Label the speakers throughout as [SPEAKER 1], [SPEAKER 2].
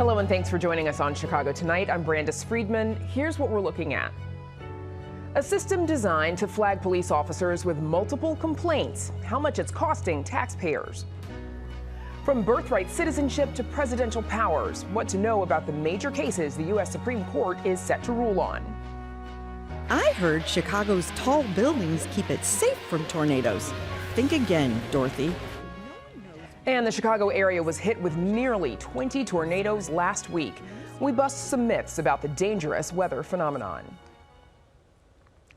[SPEAKER 1] Hello and thanks for joining us on Chicago Tonight. I'm Brandis Friedman. Here's what we're looking at. A system designed to flag police officers with multiple complaints, how much it's costing taxpayers. From birthright citizenship to presidential powers, what to know about the major cases the U.S. Supreme Court is set to rule on.
[SPEAKER 2] I heard Chicago's tall buildings keep it safe from tornadoes. Think again, Dorothy.
[SPEAKER 1] And the Chicago area was hit with nearly 20 tornadoes last week. We bust some myths about the dangerous weather phenomenon.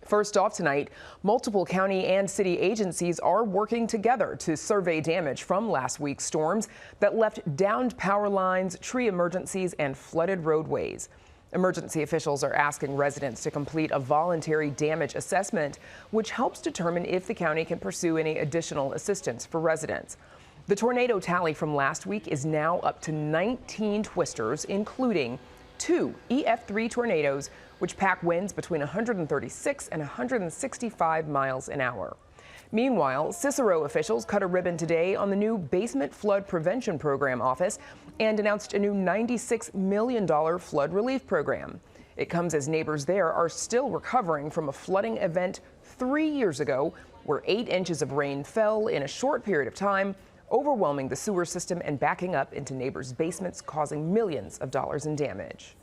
[SPEAKER 1] First off tonight, multiple county and city agencies are working together to survey damage from last week's storms that left downed power lines, tree emergencies, and flooded roadways. Emergency officials are asking residents to complete a voluntary damage assessment, which helps determine if the county can pursue any additional assistance for residents. The tornado tally from last week is now up to 19 twisters, including 2 EF3 tornadoes, which pack winds between 136 and 165 miles an hour. Meanwhile, Cicero officials cut a ribbon today on the new Basement Flood Prevention Program office and announced a new $96 million flood relief program. It comes as neighbors there are still recovering from a flooding event 3 years ago, where 8 inches of rain fell in a short period of time, overwhelming the sewer system and backing up into neighbors' basements, causing millions of dollars in damage.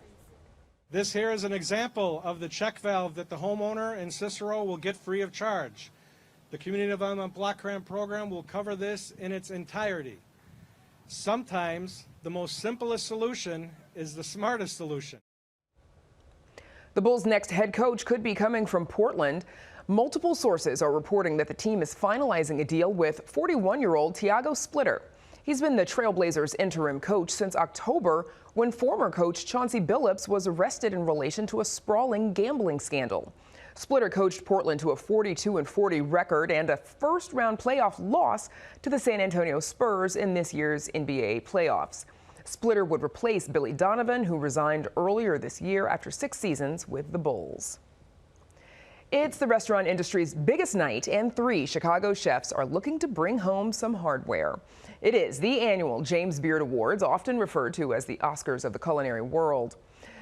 [SPEAKER 3] This here is an example of the check valve that the homeowner in Cicero will get free of charge. The Community Development Block Grant Program will cover this in its entirety. Sometimes the most simplest solution is the smartest solution.
[SPEAKER 1] The Bulls' next head coach could be coming from Portland. Multiple sources are reporting that the team is finalizing a deal with 41-year-old Tiago Splitter. He's been the Trailblazers' interim coach since October, when former coach Chauncey Billups was arrested in relation to a sprawling gambling scandal. Splitter coached Portland to a 42-40 record and a first-round playoff loss to the San Antonio Spurs in this year's NBA playoffs. Splitter would replace Billy Donovan, who resigned earlier this year after 6 seasons with the Bulls. It's the restaurant industry's biggest night, and 3 Chicago chefs are looking to bring home some hardware. It is the annual James Beard Awards, often referred to as the Oscars of the culinary world.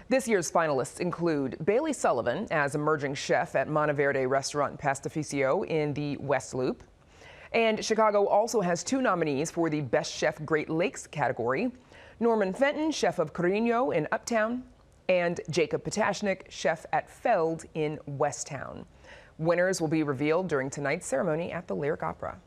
[SPEAKER 1] This year's finalists include Bailey Sullivan as emerging chef at Monteverde Restaurant Pastificio in the West Loop. And Chicago also has 2 nominees for the Best Chef Great Lakes category: Norman Fenton, chef of Carino in Uptown, and Jacob Potashnik, chef at Feld in Westtown. Winners will be revealed during tonight's ceremony at the Lyric Opera.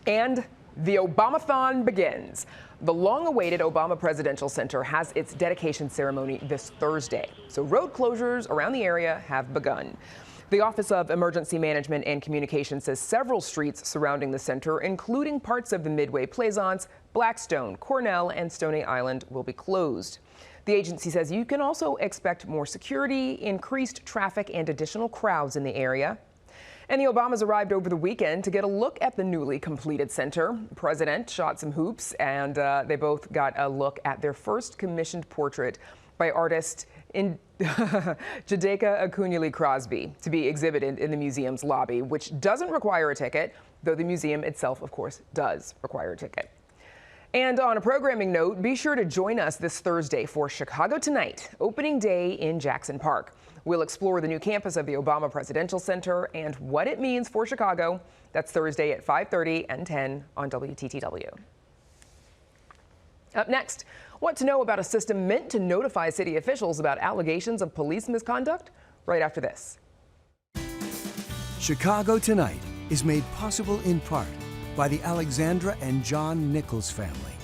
[SPEAKER 1] And the Obamathon begins. The long-awaited Obama Presidential Center has its dedication ceremony this Thursday, so road closures around the area have begun. The Office of Emergency Management and Communication says several streets surrounding the center, including parts of the Midway Plaisance, Blackstone, Cornell, and Stony Island, will be closed. The agency says you can also expect more security, increased traffic, and additional crowds in the area. And the Obamas arrived over the weekend to get a look at the newly completed center. The president shot some hoops, and they both got a look at their first commissioned portrait by artist Jadeka Akunyili Crosby to be exhibited in the museum's lobby, which doesn't require a ticket, though the museum itself, of course, does require a ticket. And on a programming note, be sure to join us this Thursday for Chicago Tonight, opening day in Jackson Park. We'll explore the new campus of the Obama Presidential Center and what it means for Chicago. That's Thursday at 5:30 and 10 on WTTW. Up next, what to know about a system meant to notify city officials about allegations of police misconduct, right after this.
[SPEAKER 4] Chicago Tonight is made possible in part by the Alexandra and John Nichols family,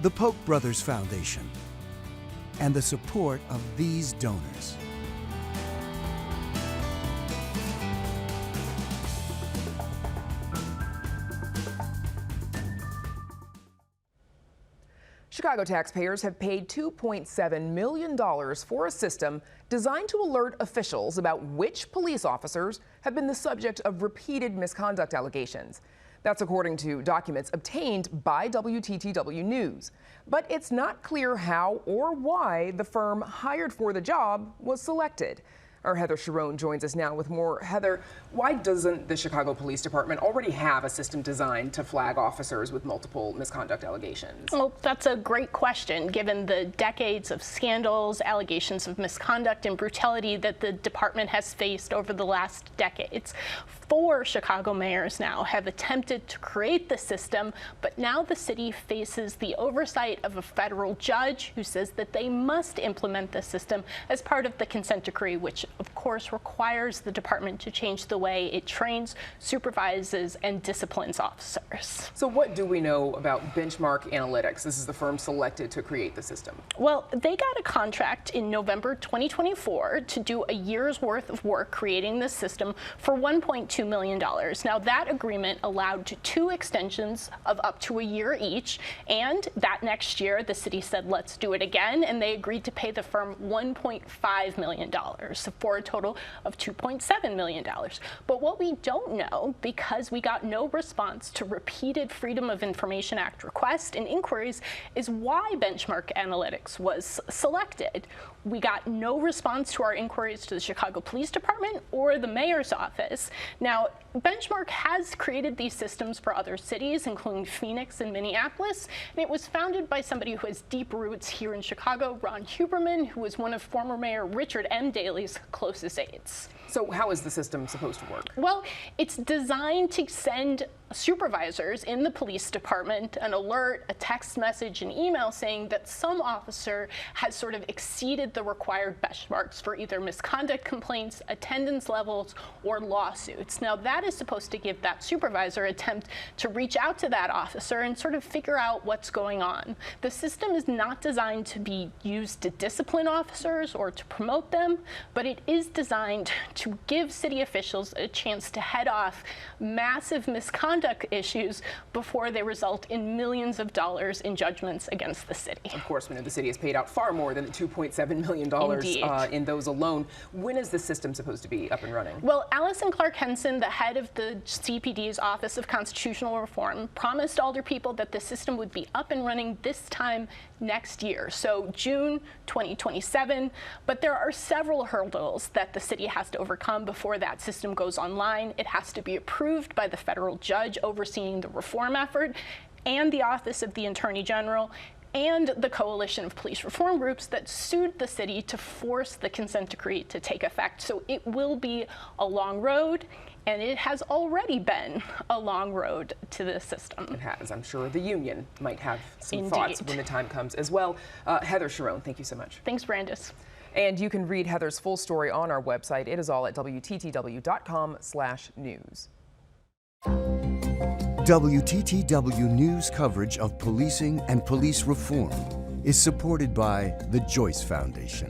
[SPEAKER 4] the Polk Brothers Foundation, and the support of these donors.
[SPEAKER 1] Chicago taxpayers have paid $2.7 million for a system designed to alert officials about which police officers have been the subject of repeated misconduct allegations. That's according to documents obtained by WTTW News. But it's not clear how or why the firm hired for the job was selected. Our Heather Sharon joins us now with more. Heather, why doesn't the Chicago Police Department already have a system designed to flag officers with multiple misconduct allegations?
[SPEAKER 5] Well, that's a great question, given the decades of scandals, allegations of misconduct and brutality that the department has faced over the last decades. 4 Chicago mayors now have attempted to create the system, but now the city faces the oversight of a federal judge who says that they must implement the system as part of the consent decree, which of course requires the department to change the way it trains, supervises, and disciplines officers.
[SPEAKER 1] So what do we know about Benchmark Analytics? This is the firm selected to create the system.
[SPEAKER 5] Well, they got a contract in November 2024 to do a year's worth of work creating this system for $1.2 million. Now, that agreement allowed 2 extensions of up to a year each, and that next year the city said, let's do it again, and they agreed to pay the firm $1.5 million for a total of $2.7 million. But what we don't know, because we got no response to repeated Freedom of Information Act requests and inquiries, is why Benchmark Analytics was selected. We got no response to our inquiries to the Chicago Police Department or the mayor's office. Now, Benchmark has created these systems for other cities, including Phoenix and Minneapolis, and it was founded by somebody who has deep roots here in Chicago, Ron Huberman, who was one of former Mayor Richard M. Daley's closest aides.
[SPEAKER 1] So how is the system supposed to work?
[SPEAKER 5] Well, it's designed to send supervisors in the police department an alert, a text message, an email saying that some officer has sort of exceeded the required benchmarks for either misconduct complaints, attendance levels, or lawsuits. Now, that is supposed to give that supervisor attempt to reach out to that officer and sort of figure out what's going on. The system is not designed to be used to discipline officers or to promote them, but it is designed to give city officials a chance to head off massive misconduct issues before they result in millions of dollars in judgments against the city.
[SPEAKER 1] Of course, we know the city has paid out far more than the $2.7 million in those alone. When is the system supposed to be up and running?
[SPEAKER 5] Well, Allison Clark Henson, the head of the CPD's Office of Constitutional Reform, promised alderpeople that the system would be up and running this time next year, so June 2027. But there are several hurdles that the city has to overcome before that system goes online. It has to be approved by the federal judge overseeing the reform effort, and the Office of the Attorney General, and the coalition of police reform groups that sued the city to force the consent decree to take effect. So it will be a long road, and it has already been a long road to this system.
[SPEAKER 1] It has. I'm sure the union might have some
[SPEAKER 5] Indeed.
[SPEAKER 1] thoughts when the time comes as well. Heather Sharon, thank you so much.
[SPEAKER 5] Thanks, Brandis.
[SPEAKER 1] And you can read Heather's full story on our website. It is all at WTTW.com/news.
[SPEAKER 4] WTTW News coverage of policing and police reform is supported by the Joyce Foundation.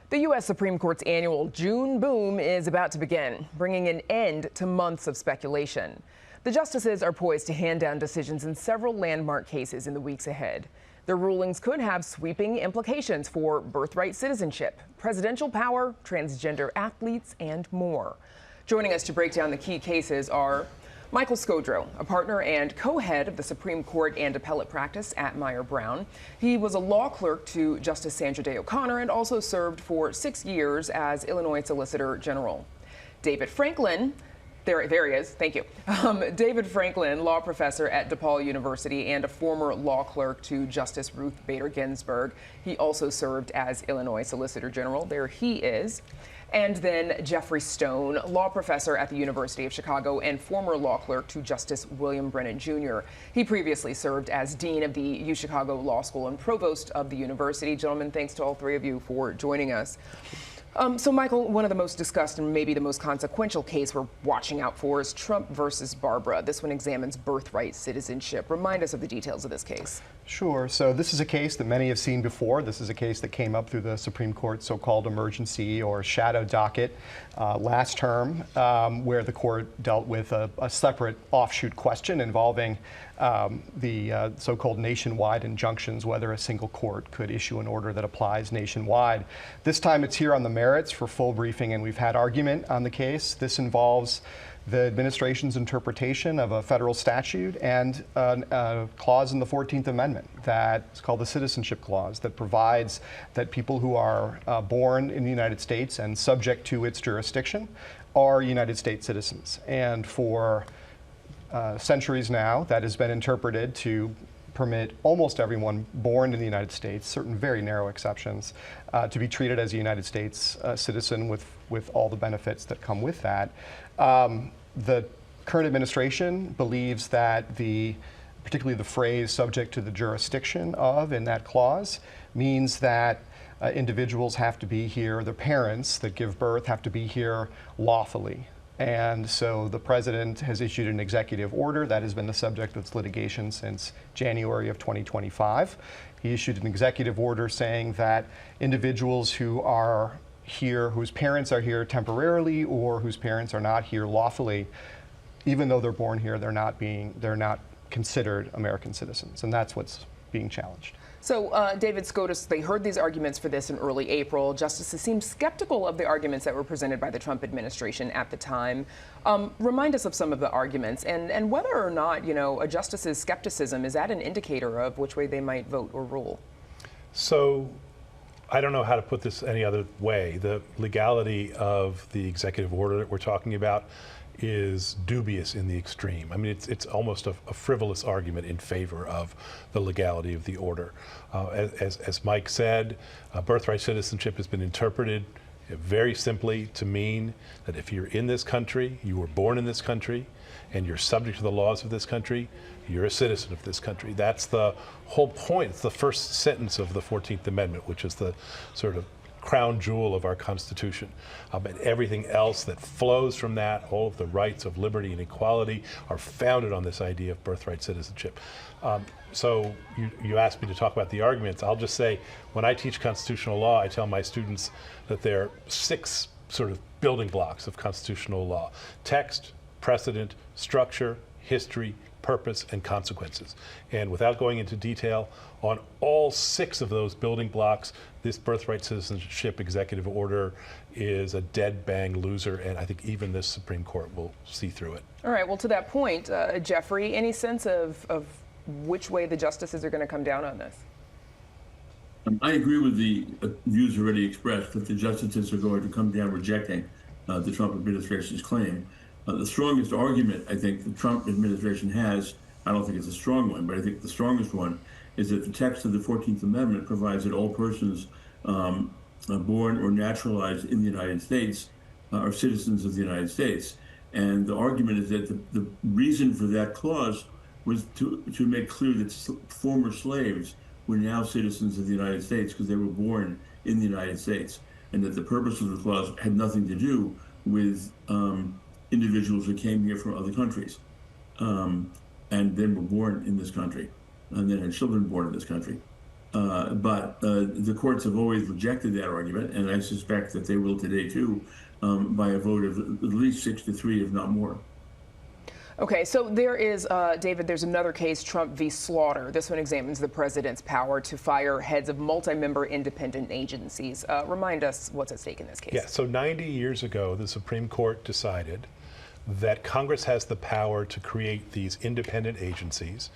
[SPEAKER 1] The U.S. Supreme Court's annual June boom is about to begin, bringing an end to months of speculation. The justices are poised to hand down decisions in several landmark cases in the weeks ahead. Their rulings could have sweeping implications for birthright citizenship, presidential power, transgender athletes, and more. Joining us to break down the key cases are Michael Scodro, a partner and co-head of the Supreme Court and appellate practice at Meyer Brown. He was a law clerk to Justice Sandra Day O'Connor and also served for 6 years as Illinois Solicitor General. David Franklin, there he is, thank you. David Franklin, law professor at DePaul University and a former law clerk to Justice Ruth Bader Ginsburg. He also served as Illinois Solicitor General. There he is. And then Jeffrey Stone, law professor at the University of Chicago and former law clerk to Justice William Brennan Jr. He previously served as dean of the UChicago Law School and provost of the university. Gentlemen, thanks to all three of you for joining us. So, Michael, one of the most discussed and maybe the most consequential case we're watching out for is Trump versus Barbara. This one examines birthright citizenship. Remind us of the details of this case.
[SPEAKER 6] Sure. So this is a case that many have seen before. This is a case that came up through the Supreme Court's so-called emergency or shadow docket last term, where the court dealt with a separate offshoot question involving the so-called nationwide injunctions, whether a single court could issue an order that applies nationwide. This time it's here on the merits for full briefing, and we've had argument on the case. This involves the administration's interpretation of a federal statute and a clause in the 14th Amendment that is called the Citizenship Clause that provides that people who are born in the United States and subject to its jurisdiction are United States citizens. And for centuries now, that has been interpreted to permit almost everyone born in the United States, certain very narrow exceptions, to be treated as a United States citizen with all the benefits that come with that. The current administration believes that particularly the phrase subject to the jurisdiction of in that clause means that individuals have to be here, their parents that give birth have to be here lawfully. And so the president has issued an executive order that has been the subject of litigation since January of 2025. He issued an executive order saying that individuals who are here, whose parents are here temporarily or whose parents are not here lawfully, even though they're born here, they're not considered American citizens, and that's what's being challenged.
[SPEAKER 1] So, David, SCOTUS, they heard these arguments for this in early April. Justices seemed skeptical of the arguments that were presented by the Trump administration at the time. Remind us of some of the arguments and whether or not, a justice's skepticism, is that an indicator of which way they might vote or rule?
[SPEAKER 7] So, I don't know how to put this any other way. The legality of the executive order that we're talking about is dubious in the extreme. I mean, it's almost a frivolous argument in favor of the legality of the order. As Mike said, birthright citizenship has been interpreted very simply to mean that if you're in this country, you were born in this country, and you're subject to the laws of this country, you're a citizen of this country. That's the whole point. It's the first sentence of the 14th Amendment, which is the sort of crown jewel of our Constitution. And everything else that flows from that, all of the rights of liberty and equality, are founded on this idea of birthright citizenship. So you asked me to talk about the arguments. I'll just say, when I teach constitutional law, I tell my students that there are 6 sort of building blocks of constitutional law: text, precedent, structure, history, purpose, and consequences. And without going into detail, on all 6 of those building blocks, this birthright citizenship executive order is a dead bang loser, and I think even this Supreme Court will see through it.
[SPEAKER 1] All right, well, to that point, Jeffrey, any sense of which way the justices are going to come down on this?
[SPEAKER 8] I agree with the views already expressed that the justices are going to come down rejecting the Trump administration's claim. The strongest argument I think the Trump administration has, I don't think it's a strong one, but I think the strongest one is that the text of the 14th Amendment provides that all persons born or naturalized in the United States are citizens of the United States. And the argument is that the reason for that clause was to make clear that former slaves were now citizens of the United States because they were born in the United States, and that the purpose of the clause had nothing to do with individuals who came here from other countries and then were born in this country and then had children born in this country. But the courts have always rejected that argument, and I suspect that they will today too, by a vote of at least 6-3, if not more.
[SPEAKER 1] Okay, so there is, David, there's another case, Trump v. Slaughter. This one examines the president's power to fire heads of multi-member independent agencies. Remind us what's at stake in this case.
[SPEAKER 7] Yeah, so 90 years ago, the Supreme Court decided that Congress has the power to create these independent agencies,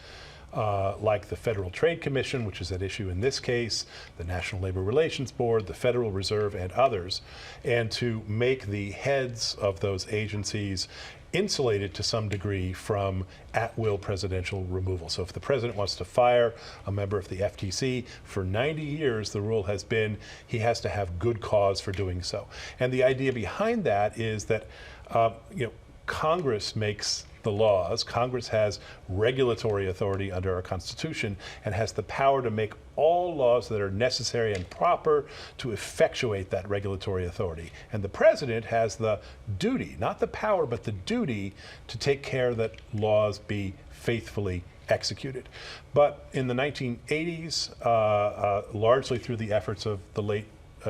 [SPEAKER 7] like the Federal Trade Commission, which is at issue in this case, the National Labor Relations Board, the Federal Reserve, and others, and to make the heads of those agencies insulated to some degree from at-will presidential removal. So if the president wants to fire a member of the FTC, for 90 years the rule has been he has to have good cause for doing so. And the idea behind that is that Congress makes the laws. Congress has regulatory authority under our Constitution and has the power to make all laws that are necessary and proper to effectuate that regulatory authority. And the president has the duty, not the power, but the duty to take care that laws be faithfully executed. But in the 1980s, largely through the efforts of the late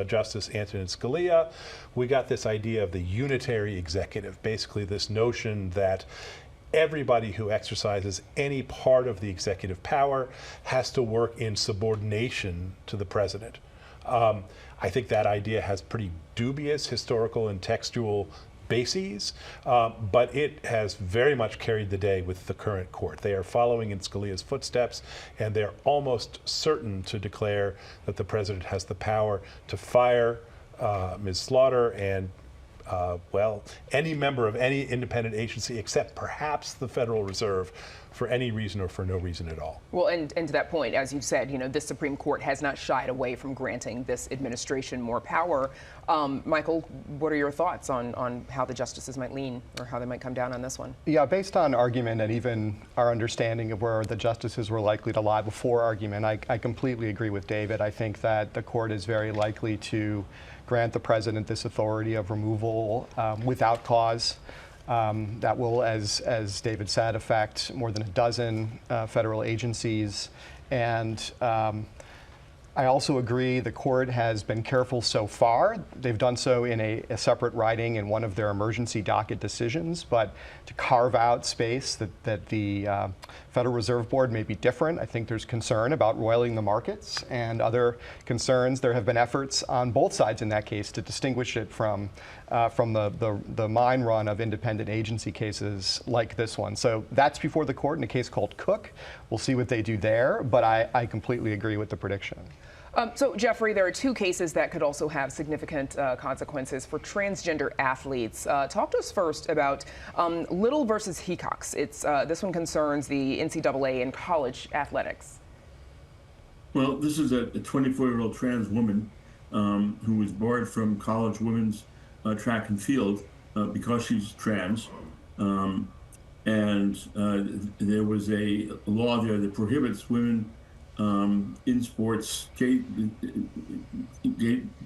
[SPEAKER 7] Justice Antonin Scalia, we got this idea of the unitary executive, basically this notion that everybody who exercises any part of the executive power has to work in subordination to the president. I think that idea has pretty dubious historical and textual bases, but it has very much carried the day with the current court. They are following in Scalia's footsteps, and they're almost certain to declare that the president has the power to fire Ms. Slaughter and well, any member of any independent agency except perhaps the Federal Reserve for any reason or for no reason at all.
[SPEAKER 1] Well, and to that point, as you said, this Supreme Court has not shied away from granting this administration more power. Michael, what are your thoughts on how the justices might lean or how they might come down on this one?
[SPEAKER 6] Yeah, based on argument and even our understanding of where the justices were likely to lie before argument, I completely agree with David. I think that the court is very likely to grant the president this authority of removal without cause. That will, as David said, affect more than a dozen federal agencies. And I also agree the court has been careful so far. They've done so in a separate writing in one of their emergency docket decisions, but to carve out space that the Federal Reserve Board may be different. I think there's concern about roiling the markets and other concerns. There have been efforts on both sides in that case to distinguish it from the mine run of independent agency cases like this one. So that's before the court in a case called Cook. We'll see what they do there, but I completely agree with the prediction.
[SPEAKER 1] So, Jeffrey, there are two cases that could also have significant consequences for transgender athletes. Talk to us first about Little versus Hecox. This one concerns the NCAA in college athletics.
[SPEAKER 8] Well, this is a 24-year-old trans woman who was barred from college women's track and field because she's trans. And there was a law there that prohibits women in sports,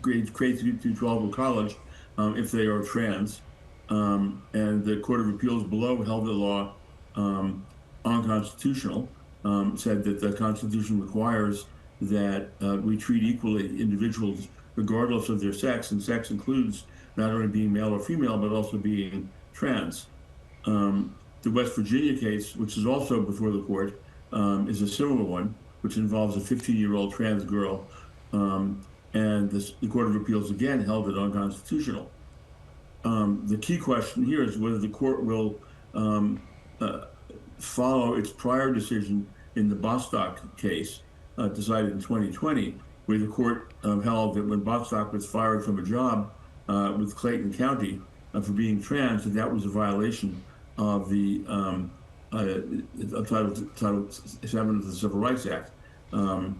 [SPEAKER 8] grades K through 12 of college, if they are trans. And the Court of Appeals below held the law unconstitutional, said that the Constitution requires that we treat equally individuals regardless of their sex, and sex includes not only being male or female, but also being trans. The West Virginia case, which is also before the court, is a similar one, which involves a 15-year-old trans girl, and the Court of Appeals again held it unconstitutional. The key question here is whether the court will follow its prior decision in the Bostock case, decided in 2020, where the court held that when Bostock was fired from a job with Clayton County for being trans, that was a violation of the Title VII of the Civil Rights Act. And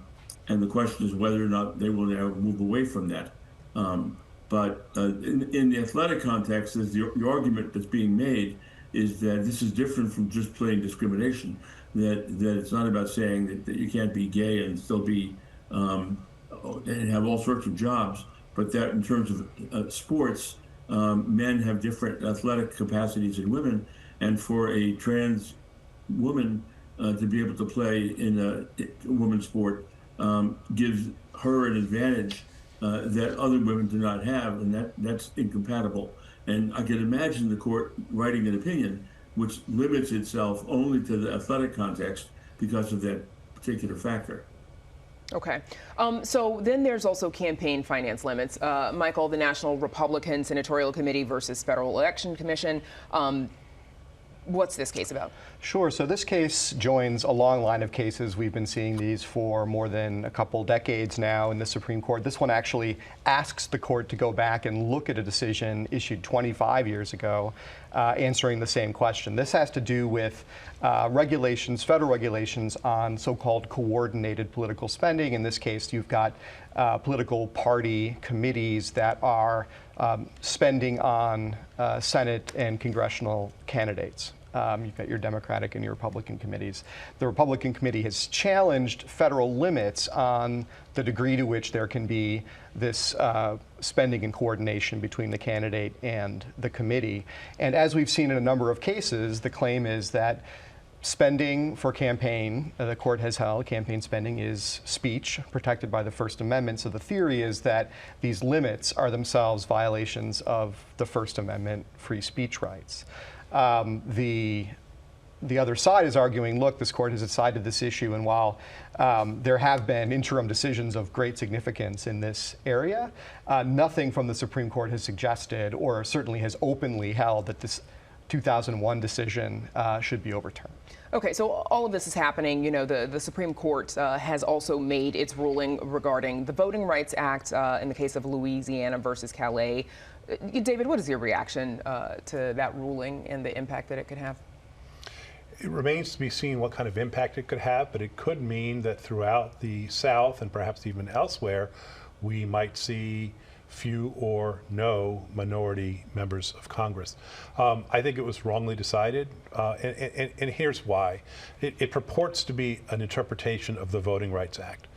[SPEAKER 8] the question is whether or not they will now move away from that. But in the athletic context, the argument that's being made is that this is different from just plain discrimination, that it's not about saying that you can't be gay and still be and have all sorts of jobs, but that in terms of sports, men have different athletic capacities than women, and for a trans woman to be able to play in a women's sport gives her an advantage that other women do not have, and that's incompatible. And I can imagine the court writing an opinion which limits itself only to the athletic context because of that particular factor.
[SPEAKER 1] Okay. So then there's also campaign finance limits. Michael, the National Republican Senatorial Committee versus Federal Election Commission. What's this case about?
[SPEAKER 6] Sure. So this case joins a long line of cases. We've been seeing these for more than a couple decades now in the Supreme Court. This one actually asks the court to go back and look at a decision issued 25 years ago answering the same question. This has to do with regulations, federal regulations on so-called coordinated political spending. In this case, you've got political party committees that are spending on Senate and congressional candidates. You've got your Democratic and your Republican committees. The Republican committee has challenged federal limits on the degree to which there can be this spending and coordination between the candidate and the committee. And as we've seen in a number of cases, the claim is that spending for campaign, the court has held, campaign spending is speech protected by the First Amendment. So the theory is that these limits are themselves violations of the First Amendment free speech rights. The the other side is arguing, look, this court has decided this issue, and while there have been interim decisions of great significance in this area, nothing from the Supreme Court has suggested, or certainly has openly held, that this 2001 decision should be overturned.
[SPEAKER 1] Okay, so all of this is happening. You know, the Supreme Court has also made its ruling regarding the Voting Rights Act in the case of Louisiana versus Calais. David, what is your reaction to that ruling and the impact that it could have?
[SPEAKER 7] It remains to be seen what kind of impact it could have, but it could mean that throughout the South and perhaps even elsewhere, we might see few or no minority members of Congress. I think it was wrongly decided, and here's why. It purports to be an interpretation of the Voting Rights Act.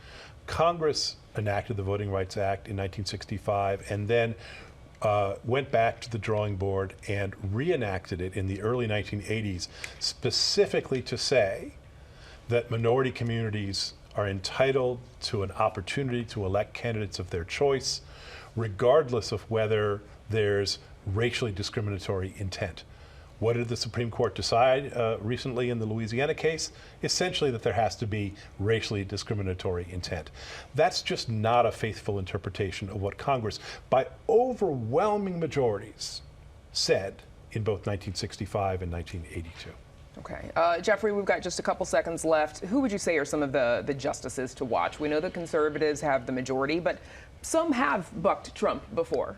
[SPEAKER 7] Congress enacted the Voting Rights Act in 1965 and then went back to the drawing board and reenacted it in the early 1980s, specifically to say that minority communities are entitled to an opportunity to elect candidates of their choice, regardless of whether there's racially discriminatory intent. What did the Supreme Court decide recently in the Louisiana case? Essentially that there has to be racially discriminatory intent. That's just not a faithful interpretation of what Congress, by overwhelming majorities, said in both 1965 and 1982.
[SPEAKER 1] Okay. Jeffrey, we've got just a couple seconds left. Who would you say are some of the justices to watch? We know the conservatives have the majority, but some have bucked Trump before.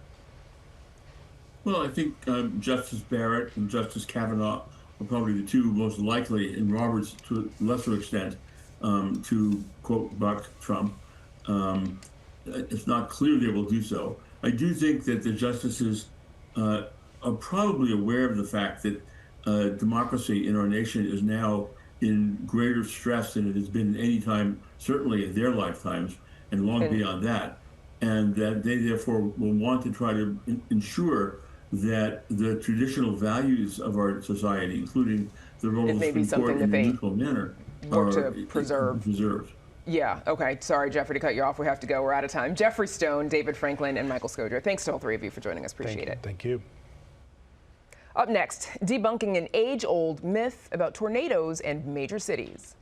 [SPEAKER 8] Well, I think Justice Barrett and Justice Kavanaugh are probably the two most likely, and Roberts to a lesser extent, to, quote, buck Trump. It's not clear they will do so. I do think that the justices are probably aware of the fact that democracy in our nation is now in greater stress than it has been any time, certainly in their lifetimes, and long beyond that. And that they therefore will want to try to ensure that the traditional values of our society, including the role of the Supreme Court in a neutral manner, are preserved.
[SPEAKER 1] Yeah, okay. Sorry, Jeffrey, to cut you off. We have to go. We're out of time. Jeffrey Stone, David Franklin, and Michael Scodro. Thanks to all three of you for joining us. Appreciate it.
[SPEAKER 7] Thank you.
[SPEAKER 1] Up next, debunking an age-old myth about tornadoes and major cities.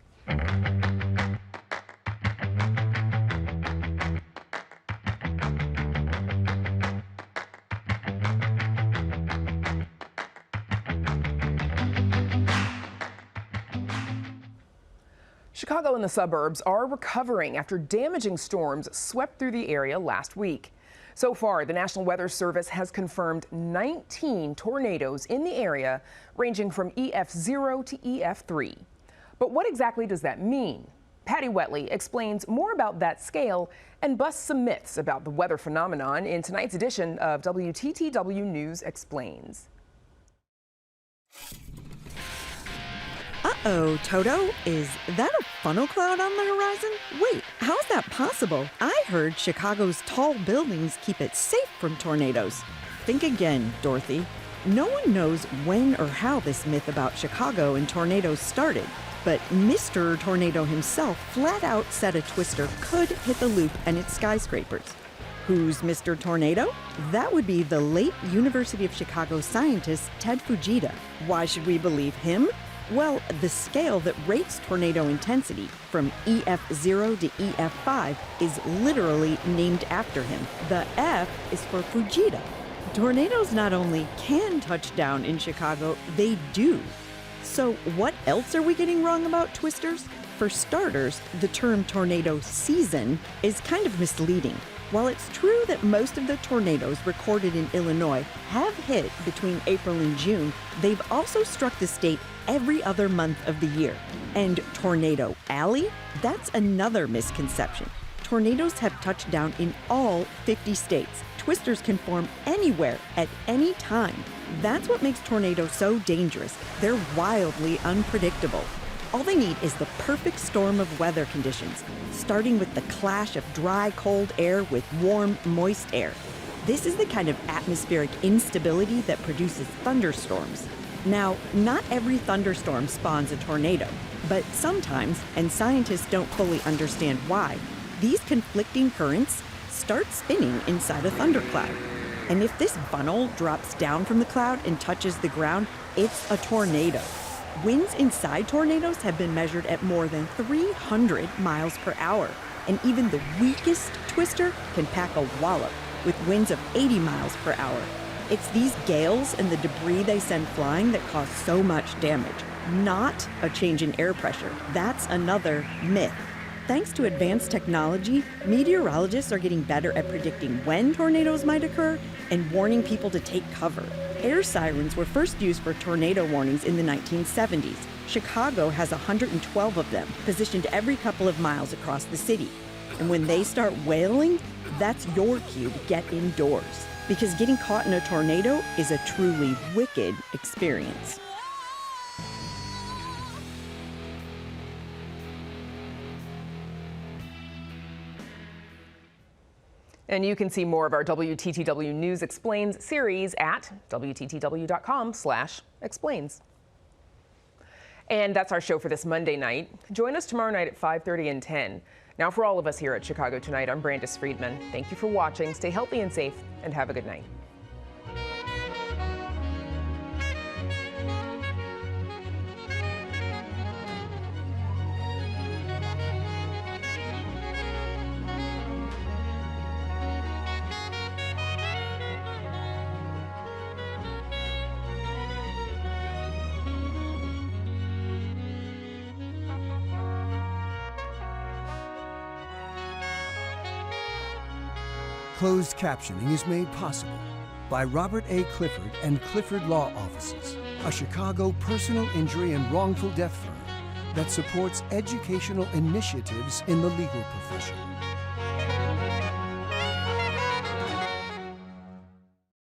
[SPEAKER 1] Chicago and the suburbs are recovering after damaging storms swept through the area last week. So far, the National Weather Service has confirmed 19 tornadoes in the area, ranging from EF0 to EF3. But what exactly does that mean? Patty Wetley explains more about that scale and busts some myths about the weather phenomenon in tonight's edition of WTTW News Explains.
[SPEAKER 2] Uh-oh, Toto, is that a funnel cloud on the horizon? Wait, how's that possible? I heard Chicago's tall buildings keep it safe from tornadoes. Think again, Dorothy. No one knows when or how this myth about Chicago and tornadoes started, but Mr. Tornado himself flat out said a twister could hit the loop and its skyscrapers. Who's Mr. Tornado? That would be the late University of Chicago scientist Ted Fujita. Why should we believe him? Well, the scale that rates tornado intensity from EF0 to EF5 is literally named after him. The F is for Fujita. Tornadoes not only can touch down in Chicago, they do. So what else are we getting wrong about twisters? For starters, the term tornado season is kind of misleading. While it's true that most of the tornadoes recorded in Illinois have hit between April and June, they've also struck the state every other month of the year. And Tornado Alley? That's another misconception. Tornadoes have touched down in all 50 states. Twisters can form anywhere at any time. That's what makes tornadoes so dangerous. They're wildly unpredictable. All they need is the perfect storm of weather conditions, starting with the clash of dry, cold air with warm, moist air. This is the kind of atmospheric instability that produces thunderstorms. Now, not every thunderstorm spawns a tornado, but sometimes, and scientists don't fully understand why, these conflicting currents start spinning inside a thundercloud. And if this funnel drops down from the cloud and touches the ground, it's a tornado. Winds inside tornadoes have been measured at more than 300 miles per hour, and even the weakest twister can pack a wallop with winds of 80 miles per hour. It's these gales and the debris they send flying that cause so much damage, not a change in air pressure. That's another myth. Thanks to advanced technology, meteorologists are getting better at predicting when tornadoes might occur and warning people to take cover. Air sirens were first used for tornado warnings in the 1970s. Chicago has 112 of them, positioned every couple of miles across the city. And when they start wailing, that's your cue to get indoors. Because getting caught in a tornado is a truly wicked experience.
[SPEAKER 1] And you can see more of our WTTW News Explains series at WTTW.com/explains. And that's our show for this Monday night. Join us tomorrow night at 5:30 and 10. Now, for all of us here at Chicago Tonight, I'm Brandis Friedman. Thank you for watching. Stay healthy and safe, and have a good night.
[SPEAKER 4] Closed captioning is made possible by Robert A. Clifford and Clifford Law Offices, a Chicago personal injury and wrongful death firm that supports educational initiatives in the legal profession.